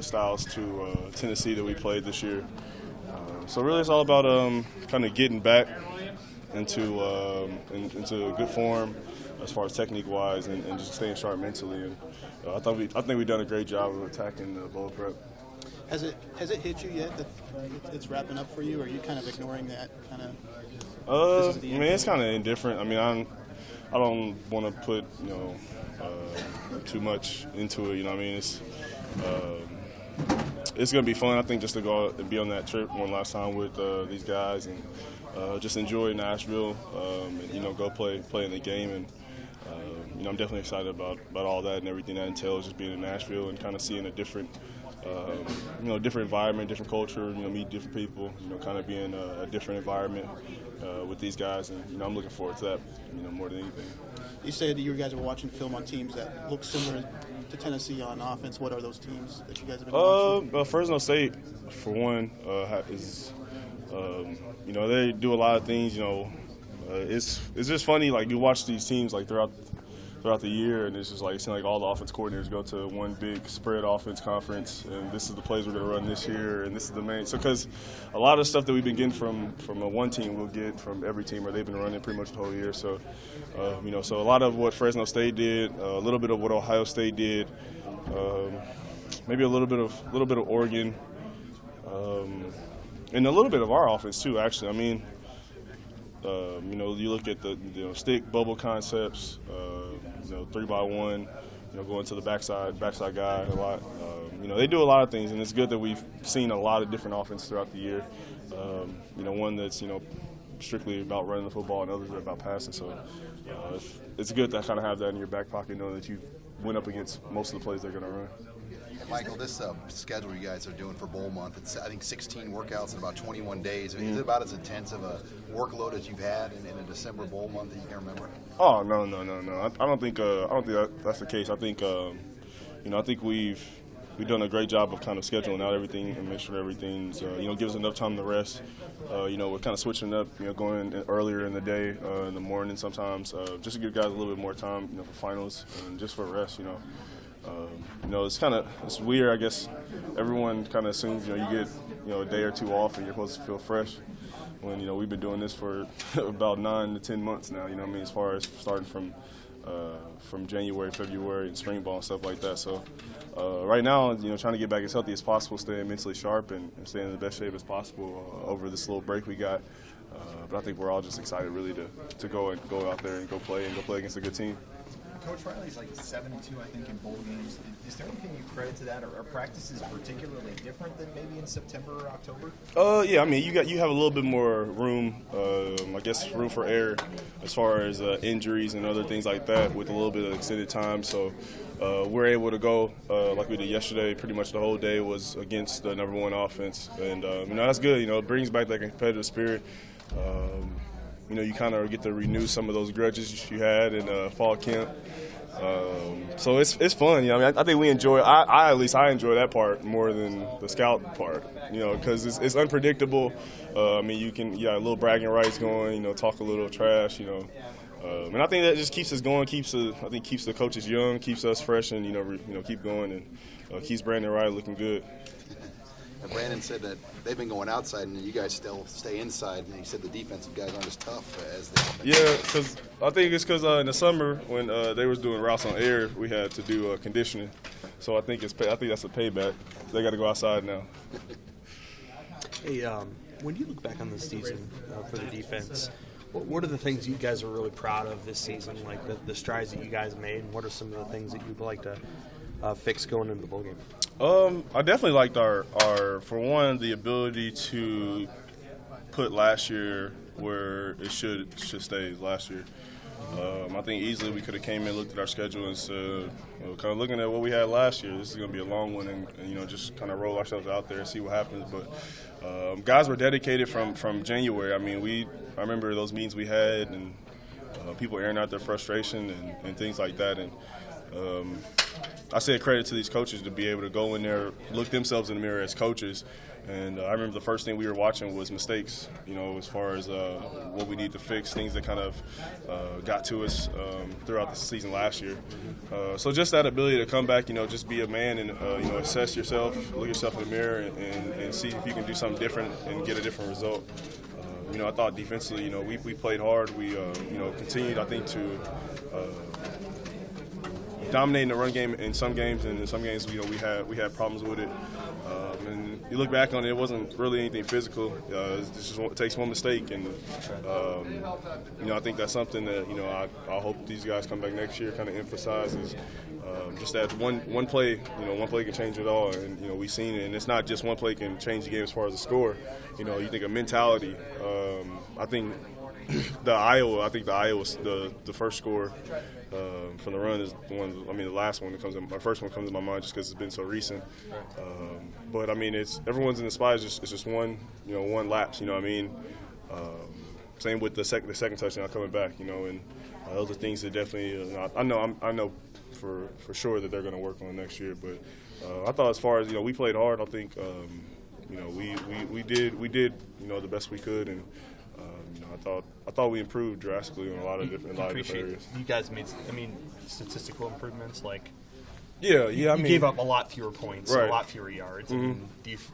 styles to Tennessee that we played this year. So really, it's all about kind of getting back into good form as far as technique-wise, and just staying sharp mentally. And I think we've done a great job of attacking the bowl prep. Has it hit you yet that it's wrapping up for you, or are you kind of ignoring that kind of? I mean, it's kind of indifferent. I mean, I don't want to put too much into it. You know what I mean? It's going to be fun, I think, just to go out and be on that trip one last time with these guys and just enjoy Nashville and go play in the game. And I'm definitely excited about all that and everything that entails, just being in Nashville and kind of seeing a different different environment, different culture, meet different people, kind of being a different environment with these guys. And, I'm looking forward to that, more than anything. You said that you guys were watching film on teams that look similar to Tennessee on offense. What are those teams that you guys have been watching? Fresno State, for one, is, they do a lot of things, it's just funny, like, you watch these teams, like, throughout the year, and it's just like, it seems like all the offense coordinators go to one big spread offense conference, and this is the plays we're going to run this year, and this is the main. So, because a lot of stuff that we've been getting from one team, we'll get from every team, or they've been running pretty much the whole year. So, so a lot of what Fresno State did, a little bit of what Ohio State did, maybe a little bit of Oregon, and a little bit of our offense too. Actually, I mean, you look at the stick bubble concepts. 3x1, going to the backside guy a lot. They do a lot of things, and it's good that we've seen a lot of different offenses throughout the year. One that's strictly about running the football, and others are about passing. So it's good to kind of have that in your back pocket, knowing that you went up against most of the plays they're going to run. Michael, this schedule you guys are doing for bowl month, it's I think 16 workouts in about 21 days. Is it about as intense of a workload as you've had in a December bowl month that you can remember? Oh, no. I don't think that's the case. I think I think we've done a great job of kind of scheduling out everything and make sure everything's gives us enough time to rest. We're kind of switching up, going earlier in the day, in the morning sometimes, just to give guys a little bit more time, for finals and just for rest. It's weird, I guess. Everyone kind of assumes, you get, a day or two off and you're supposed to feel fresh. When, we've been doing this for about 9 to 10 months now, as far as starting from January, February, and spring ball and stuff like that. So right now, trying to get back as healthy as possible, staying mentally sharp and staying in the best shape as possible over this little break we got. But I think we're all just excited really to go out there and go play against a good team. Coach Riley's like 7-2, I think, in bowl games. Is there anything you credit to that, or are practices particularly different than maybe in September or October? Yeah, I mean, you have a little bit more room, I guess, room for error as far as injuries and other things like that with a little bit of extended time. So we're able to go like we did yesterday. Pretty much the whole day was against the number one offense, and that's good. It brings back that competitive spirit. You kind of get to renew some of those grudges you had in fall camp. So it's fun. I think we enjoy. I enjoy that part more than the scout part. Because it's unpredictable. You can a little bragging rights going. Talk a little trash. And I think that just keeps us going. Keeps the coaches young. Keeps us fresh, and keep going, and keeps Brandon Wright looking good. Brandon said that they've been going outside and you guys still stay inside, and he said the defensive guys aren't as tough as the offensive guys. Yeah, because I think it's because in the summer when they was doing routes on air, we had to do conditioning. So I think that's a payback. They got to go outside now. Hey, when you look back on this season for the defense, what are the things you guys are really proud of this season, like the strides that you guys made, and what are some of the things that you'd like to fix going into the bowl game? I definitely liked our for one, the ability to put last year where it should stay last year. I think easily we could have came in, looked at our schedule, and said, kind of looking at what we had last year, this is going to be a long one, and just kind of roll ourselves out there and see what happens. But guys were dedicated from January. I remember those meetings we had, and people airing out their frustration and things like that. And I say credit to these coaches to be able to go in there, look themselves in the mirror as coaches, And I remember the first thing we were watching was mistakes, as far as what we need to fix, things that kind of got to us throughout the season last year. So just that ability to come back, just be a man and, assess yourself, look yourself in the mirror and see if you can do something different and get a different result. I thought defensively, we played hard. We, continued, I think, to dominate in the run game in some games, and in some games, we had problems with it. And you look back on it, it wasn't really anything physical. It takes one mistake, and I think that's something that I hope these guys come back next year kind of emphasizes. Just that one play, one play can change it all, and we've seen it. And it's not just one play can change the game as far as the score. You think of mentality. I think the Iowa, the first score from the run is the one. The last one that comes in. My first one comes to my mind just because it's been so recent. But it's everyone's in the spot. It's just one, one lapse. Same with the second touchdown coming back. And those are things that definitely. I know for sure that they're going to work on next year. But I thought as far as we played hard. I think we did the best we could, and I thought we improved drastically on a lot of different areas. You guys made statistical improvements, like. Yeah. You gave up a lot fewer points, right. A lot fewer yards. Mm-hmm.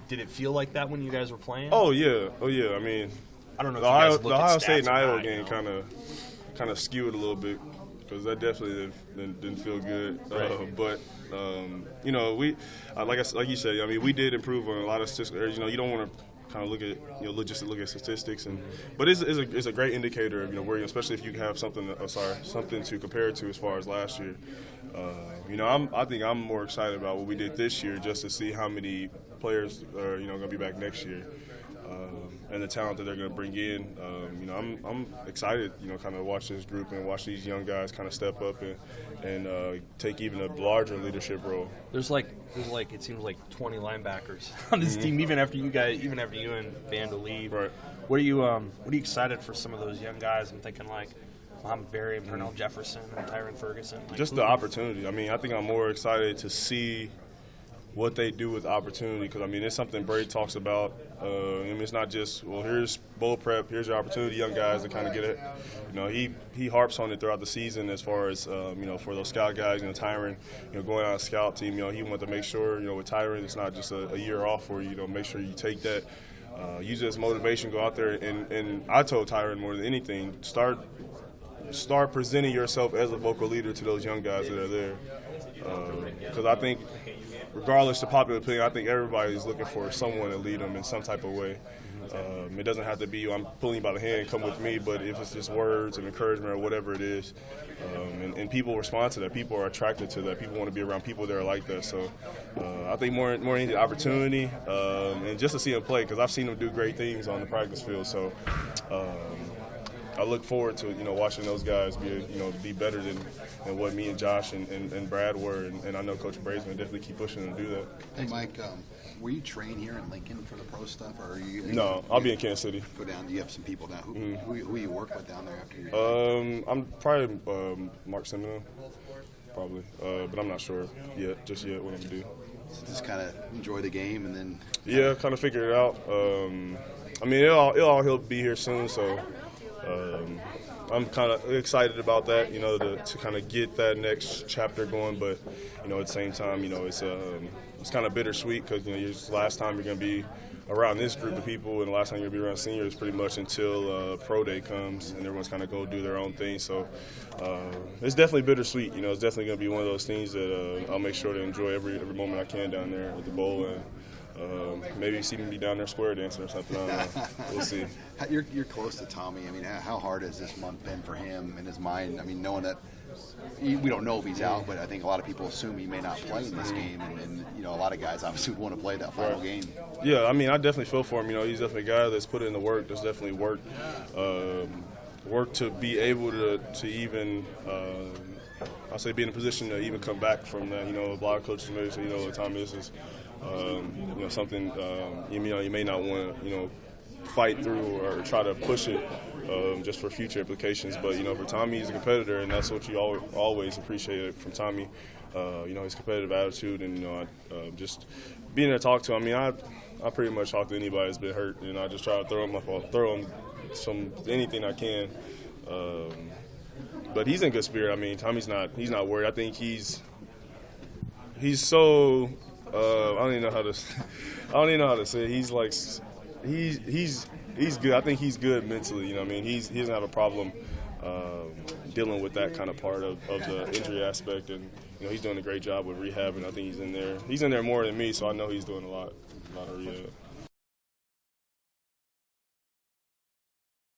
Did it feel like that when you guys were playing? Oh yeah. I don't know. The Ohio State and Iowa game kind of skewed a little bit because that definitely didn't feel good. Right. But we like you said. We did improve on a lot of statistics. You don't want to kind of look at look at statistics, but it's a great indicator of where especially if you have something to compare it to as far as last year. I think I'm more excited about what we did this year just to see how many players are going to be back next year. And the talent that they're going to bring in, I'm excited, kind of watch this group and watch these young guys kind of step up and take even a larger leadership role. There's it seems like 20 linebackers on this team, even after you and Vando leave. Right. What are you excited for some of those young guys? I'm thinking like Mohamed Berry and Pernell Jefferson and Tyron Ferguson. Just the opportunity. I think I'm more excited to see what they do with opportunity because it's something Brady talks about. It's not just here's bowl prep, here's your opportunity, young guys to kind of get it. He harps on it throughout the season as far as for those scout guys, Tyron, going on a scout team. He wanted to make sure with Tyron it's not just a year off for you. Make sure you take that, use it as motivation, go out there and I told Tyron more than anything, start presenting yourself as a vocal leader to those young guys that are there, because I think. Regardless of popular opinion, I think everybody's looking for someone to lead them in some type of way. It doesn't have to be, I'm pulling you by the hand, come with me, but if it's just words of encouragement or whatever it is, and people respond to that, people are attracted to that, people want to be around people that are like that. So I think more into opportunity and just to see them play, because I've seen them do great things on the practice field. So I look forward to watching those guys be better than what me and Josh and Brad were, and I know Coach Brady's going to definitely keep pushing them to do that. Hey Mike, were you trained here in Lincoln for the pro stuff, or are you? No, I'll be in Kansas City. Go down. You have some people down. Who you work with down there after your? I'm probably Mark Semino, probably, but I'm not sure just yet what I'm gonna do. So just kind of enjoy the game and then. Yeah, kind of figure it out. He'll be here soon, so. I'm kind of excited about that, to kind of get that next chapter going. But, at the same time, it's kind of bittersweet because, last time you're going to be around this group of people and the last time you're going to be around seniors pretty much until pro day comes and everyone's kind of go do their own thing. So it's definitely bittersweet. It's definitely going to be one of those things that I'll make sure to enjoy every moment I can down there at the bowl. And, maybe see me down there square dancing or something. I don't know. We'll see. You're close to Tommy. How hard has this month been for him in his mind? Knowing that we don't know if he's out, but I think a lot of people assume he may not play in this game, and a lot of guys obviously want to play that final game. Yeah, I definitely feel for him. He's definitely a guy that's put in the work. That's definitely worked to be able to even. I'll say be in a position to even come back from that. A lot of coaches maybe say, the time is something you may not want to fight through or try to push it just for future implications. But for Tommy, he's a competitor, and that's what you always appreciate from Tommy. His competitive attitude, and just being there to talk to him. I pretty much talk to anybody that's been hurt, and I just try to throw him anything I can. But he's in good spirit. Tommy's he's not worried. I think he's so I don't even know how to say it. He's good. I think he's good mentally. He doesn't have a problem dealing with that kind of part of the injury aspect, and he's doing a great job with rehab. And I think he's in there more than me, so I know he's doing a lot of rehab.